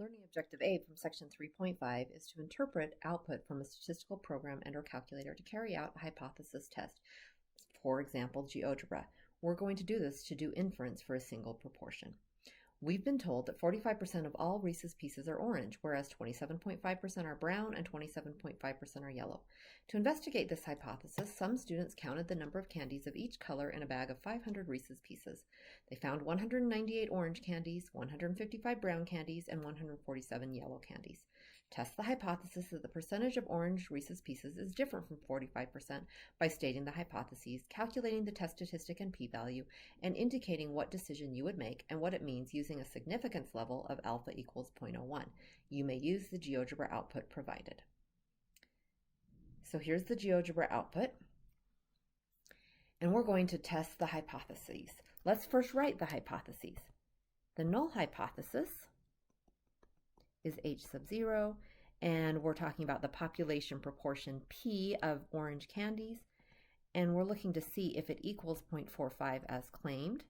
Learning Objective A from Section 3.5 is to interpret output from a statistical program and/or calculator to carry out a hypothesis test. For example, GeoGebra. We're going to do this to do inference for a single proportion. We've been told that 45% of all Reese's Pieces are orange, whereas 27.5% are brown and 27.5% are yellow. To investigate this hypothesis, some students counted the number of candies of each color in a bag of 500 Reese's Pieces. They found 198 orange candies, 155 brown candies, and 147 yellow candies. Test the hypothesis that the percentage of orange Reese's Pieces is different from 45% by stating the hypotheses, calculating the test statistic and p-value, and indicating what decision you would make and what it means using a significance level of alpha equals 0.01. You may use the GeoGebra output provided. So here's the GeoGebra output, and we're going to test the hypotheses. Let's first write the hypotheses. The null hypothesis is H sub 0, and we're talking about the population proportion P of orange candies, and we're looking to see if it equals 0.45 as claimed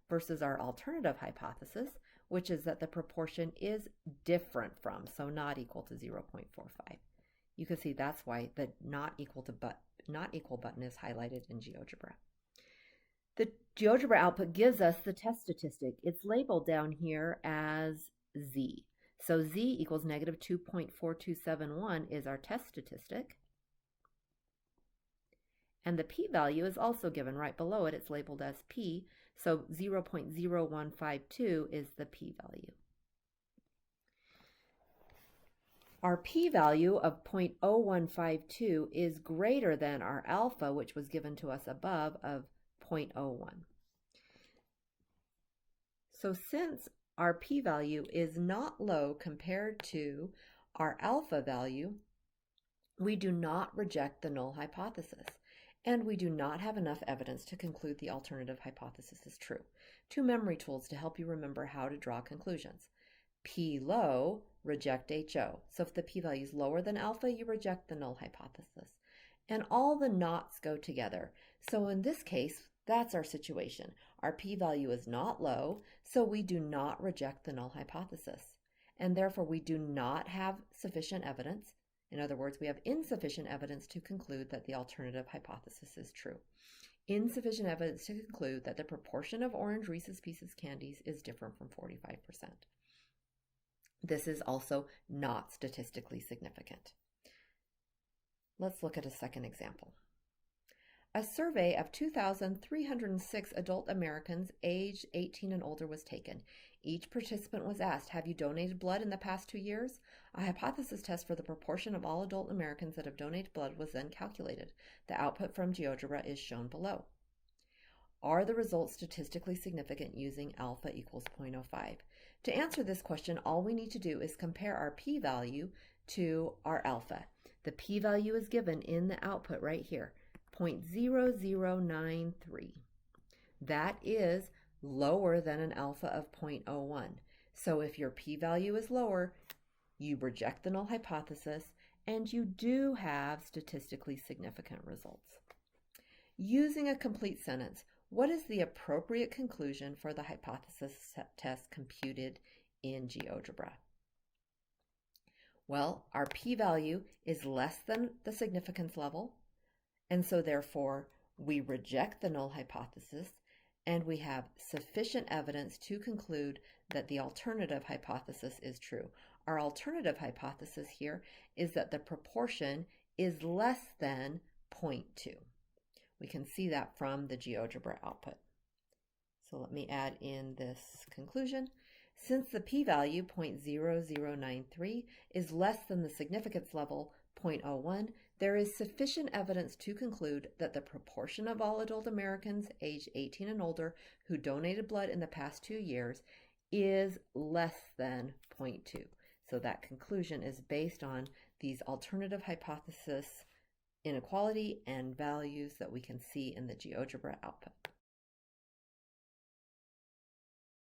versus our alternative hypothesis, which is that the proportion is different from, so not equal to 0.45. You can see that's why the not equal button is highlighted in GeoGebra. The GeoGebra output gives us the test statistic. It's labeled down here as Z. So Z equals negative 2.4271 is our test statistic. And the p-value is also given right below it. It's labeled as p, so 0.0152 is the p-value. Our p-value of 0.0152 is greater than our alpha, which was given to us above, of 0.01. So since our p-value is not low compared to our alpha value, we do not reject the null hypothesis, and we do not have enough evidence to conclude the alternative hypothesis is true. Two memory tools to help you remember how to draw conclusions. P low, reject HO. So if the p-value is lower than alpha, you reject the null hypothesis. And all the nots go together. So in this case, that's our situation. Our p-value is not low, so we do not reject the null hypothesis. And therefore, we do not have sufficient evidence. In other words, we have insufficient evidence to conclude that the alternative hypothesis is true. Insufficient evidence to conclude that the proportion of orange Reese's Pieces candies is different from 45%. This is also not statistically significant. Let's look at a second example. A survey of 2,306 adult Americans aged 18 and older was taken. Each participant was asked, have you donated blood in the past 2 years? A hypothesis test for the proportion of all adult Americans that have donated blood was then calculated. The output from GeoGebra is shown below. Are the results statistically significant using alpha equals 0.05? To answer this question, all we need to do is compare our p-value to our alpha. The p-value is given in the output right here. 0.0093. That is lower than an alpha of 0.01. So if your p-value is lower, you reject the null hypothesis and you do have statistically significant results. Using a complete sentence, what is the appropriate conclusion for the hypothesis test computed in GeoGebra? Well, our p-value is less than the significance level, and so therefore we reject the null hypothesis and we have sufficient evidence to conclude that the alternative hypothesis is true. Our alternative hypothesis here is that the proportion is less than 0.2. We can see that from the GeoGebra output. So let me add in this conclusion. Since the p-value 0.0093 is less than the significance level 0.01, there is sufficient evidence to conclude that the proportion of all adult Americans aged 18 and older who donated blood in the past 2 years is less than 0.2. So that conclusion is based on these alternative hypothesis inequality and values that we can see in the GeoGebra output.